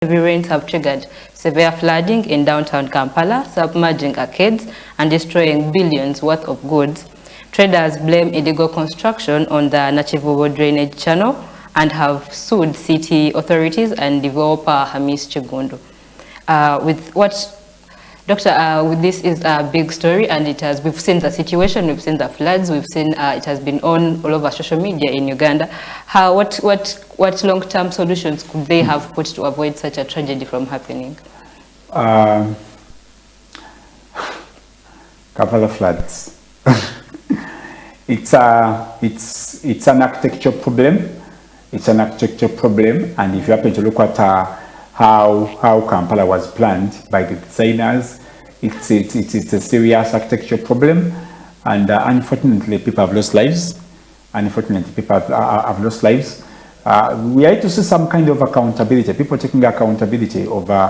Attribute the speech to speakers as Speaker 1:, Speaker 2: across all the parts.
Speaker 1: Heavy rains have triggered severe flooding in downtown Kampala, submerging arcades and destroying billions worth of goods. Traders blame illegal construction on the Nachivubo drainage channel and have sued city authorities and developer Hamis Chigundu. This is a big story, and we've seen the situation, we've seen the floods, we've seen it has been on all over social media in Uganda. What long-term solutions could they have put to avoid such a tragedy from happening?
Speaker 2: Couple of floods. It's an architecture problem. It's an architecture problem, and if you happen to look at how Kampala was planned by the designers, it's a serious architecture problem, and unfortunately people have lost lives. Unfortunately people have lost lives. We need to see some kind of accountability, people taking accountability over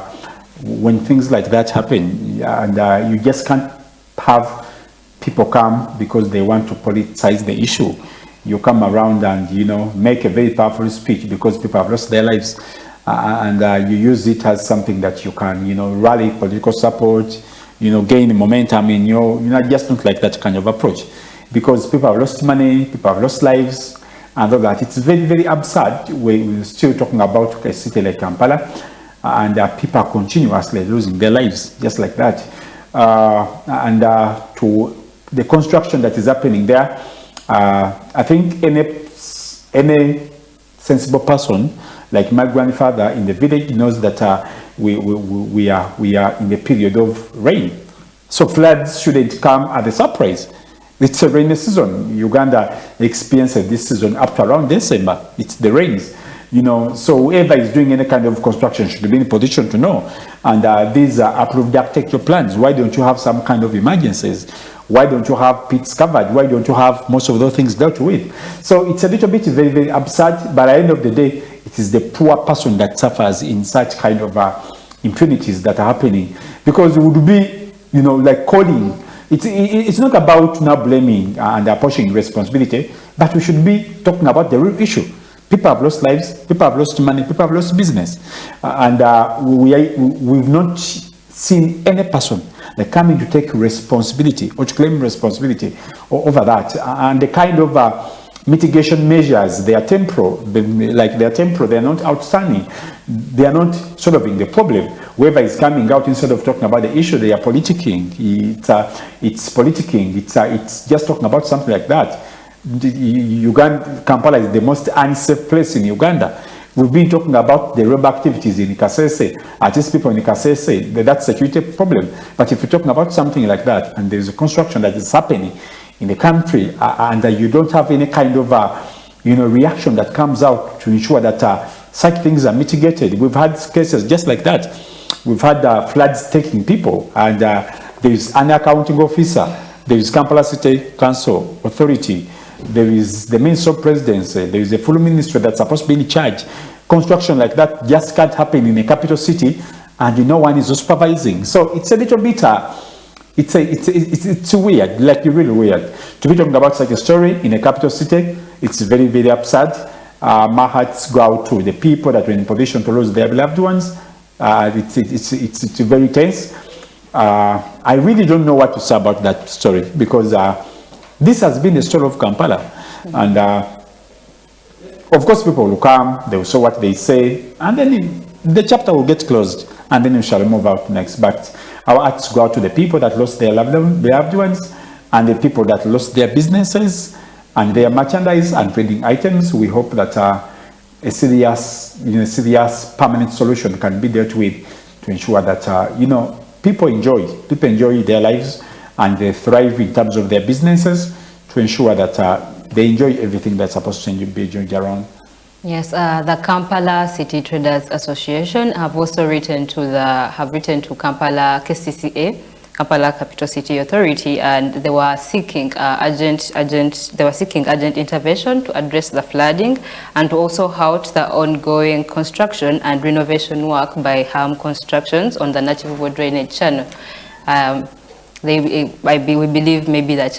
Speaker 2: when things like that happen, and you just can't have people come because they want to politicize the issue. You come around and, you know, make a very powerful speech because people have lost their lives, and you use it as something that you can, you know, rally political support, you know, gain momentum in your, just don't like that kind of approach, because people have lost money, people have lost lives, and all that. It's very, very absurd. We're still talking about a city like Kampala, and people are continuously losing their lives just like that. To the construction that is happening there, I think any sensible person, like my grandfather in the village, knows that we are in a period of rain. So floods shouldn't come as a surprise. It's a rainy season. Uganda experiences this season up to around December. It's the rains, you know. So whoever is doing any kind of construction should be in a position to know. And these are approved architectural plans. Why don't you have some kind of emergencies? Why don't you have pits covered? Why don't you have most of those things dealt with? So it's a little bit very, very absurd, but at the end of the day, it is the poor person that suffers in such kind of impunities that are happening. Because it would be, you know, like calling. It's not about now blaming and pushing responsibility, but we should be talking about the real issue. People have lost lives, people have lost money, people have lost business. We've not seen any person that coming to take responsibility or to claim responsibility over that. And the kind of mitigation measures, they are temporal, they're not outstanding. They are not solving the problem. Whoever is coming out, instead of talking about the issue, they are politicking. It's politicking. It's just talking about something like that. Kampala is the most unsafe place in Uganda. We've been talking about the rebel activities in Kasese. Artist people in Kasese, that's a security problem. But if you're talking about something like that, and there's a construction that is happening in the country, and you don't have any kind of reaction that comes out to ensure that such things are mitigated. We've had cases just like that. We've had floods taking people, and there is an accounting officer, there is Kampala City Council Authority, there is the Minister of Presidency, there is a full ministry that's supposed to be in charge. Construction like that just can't happen in a capital city, and no one is supervising. So it's a little bit, it's weird, like really weird. To be talking about such a story in a capital city, it's very, very absurd. My hearts go out to the people that were in position to lose their beloved ones. It's very tense. I really don't know what to say about that story, because this has been the story of Kampala. And of course people will come, they will say what they say, and then the chapter will get closed, and then we shall move out next. But our hearts go out to the people that lost their loved ones, and the people that lost their businesses and their merchandise and trading items. We hope that a serious permanent solution can be dealt with to ensure that people enjoy their lives and they thrive in terms of their businesses, to ensure that they enjoy everything that's supposed to be enjoyed around.
Speaker 1: Yes, the Kampala City Traders Association have also written to Kampala KCCA, Kampala Capital City Authority, and they were seeking urgent intervention to address the flooding and to also halt the ongoing construction and renovation work by Ham Constructions on the Nachivubo drainage channel. we believe maybe that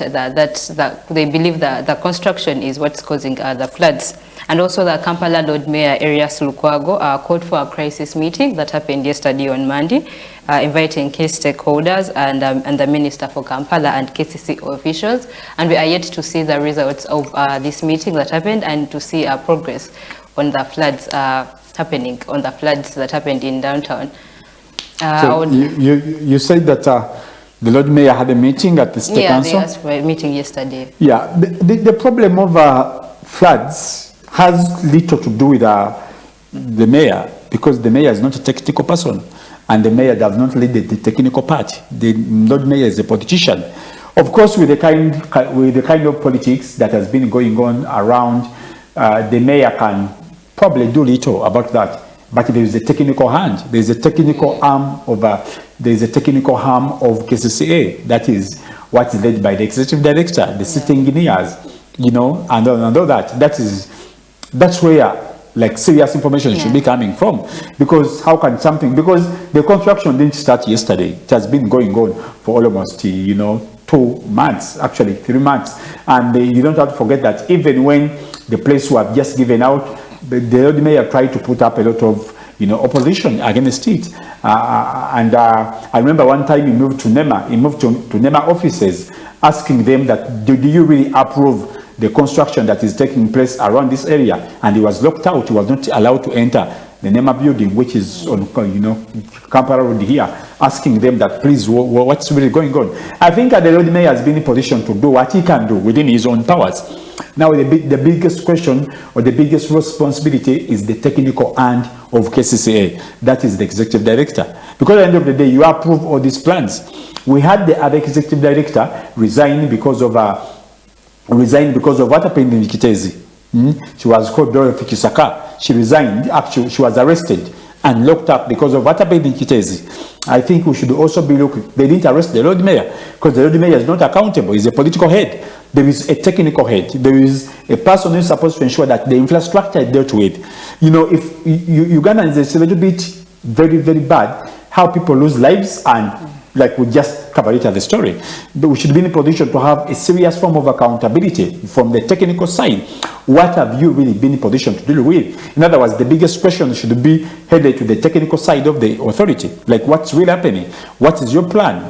Speaker 1: they believe that the construction is what's causing the floods. And also the Kampala Lord Mayor Arias Lukwago called for a crisis meeting that happened yesterday on Monday, inviting key stakeholders and the Minister for Kampala and KCC officials. And we are yet to see the results of this meeting that happened and to see progress on the floods that happened in downtown.
Speaker 2: So you said that the Lord Mayor had a meeting at the State Council?
Speaker 1: Yeah, they asked for a meeting yesterday.
Speaker 2: Yeah, the problem of floods has little to do with the mayor, because the mayor is not a technical person, and the mayor does not lead the technical part. The Lord Mayor is a politician. Of course, with the kind of politics that has been going on around, the mayor can probably do little about that. But there is a technical hand. There is a technical arm of KCCA. That is what is led by the executive director, the city engineers, and all that. That's where like serious information should be coming from. Because how can something? Because the construction didn't start yesterday. It has been going on for almost 2 months, actually 3 months. And you don't have to forget that even when the place was just given out, the Lord Mayor tried to put up a lot of opposition against it. And I remember one time he moved to NEMA. He moved to NEMA offices, asking them that, do you really approve the construction that is taking place around this area? And he was locked out. He was not allowed to enter the NEMA building, which is on Kampala Road here, asking them that, please, what's really going on? I think the Lord Mayor has been in position to do what he can do within his own powers. Now, the biggest question or the biggest responsibility is the technical hand of KCCA. That is the executive director. Because at the end of the day, you approve all these plans. We had the other executive director resign because of what happened in Kitezi. She was called Dorothy Kisaka. She resigned. Actually, she was arrested and locked up because of what happened in Kitezi. I think we should also be looking. They didn't arrest the Lord Mayor because the Lord Mayor is not accountable. He's a political head. There is a technical head. There is a person who is supposed to ensure that the infrastructure is dealt with. If Uganda is a little bit very, very bad, how people lose lives, and like we just covered it as a story. But we should be in a position to have a serious form of accountability from the technical side. What have you really been in position to deal with? In other words, the biggest question should be headed to the technical side of the authority. Like, what's really happening? What is your plan?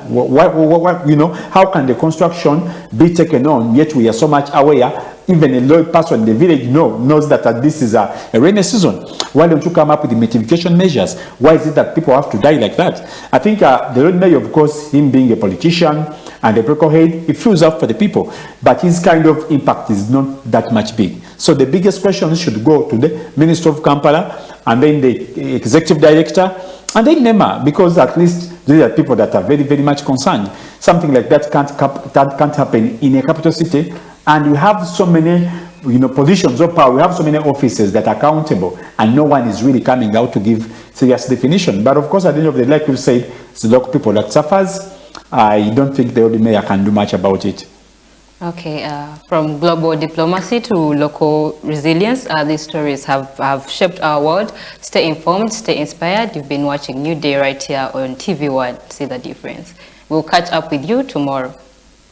Speaker 2: How can the construction be taken on, yet we are so much aware? Even a low person in the village knows that this is a rainy season. Why don't you come up with the mitigation measures? Why is it that people have to die like that? I think the Lord Mayor, of course, him being a politician and a political head, he feels up for the people. But his kind of impact is not that much big. So the biggest question should go to the Minister of Kampala, and then the Executive Director, and then NEMA, because at least these are people that are very, very much concerned. Something like that can't happen in a capital city. And we have so many positions of power, we have so many offices that are accountable, and no one is really coming out to give serious definition. But of course, at the end of the day, like we've said, it's the local people that suffers. I don't think the Lord Mayor can do much about it.
Speaker 1: Okay, from global diplomacy to local resilience, these stories have shaped our world. Stay informed, stay inspired. You've been watching New Day right here on TV1. See the difference. We'll catch up with you tomorrow.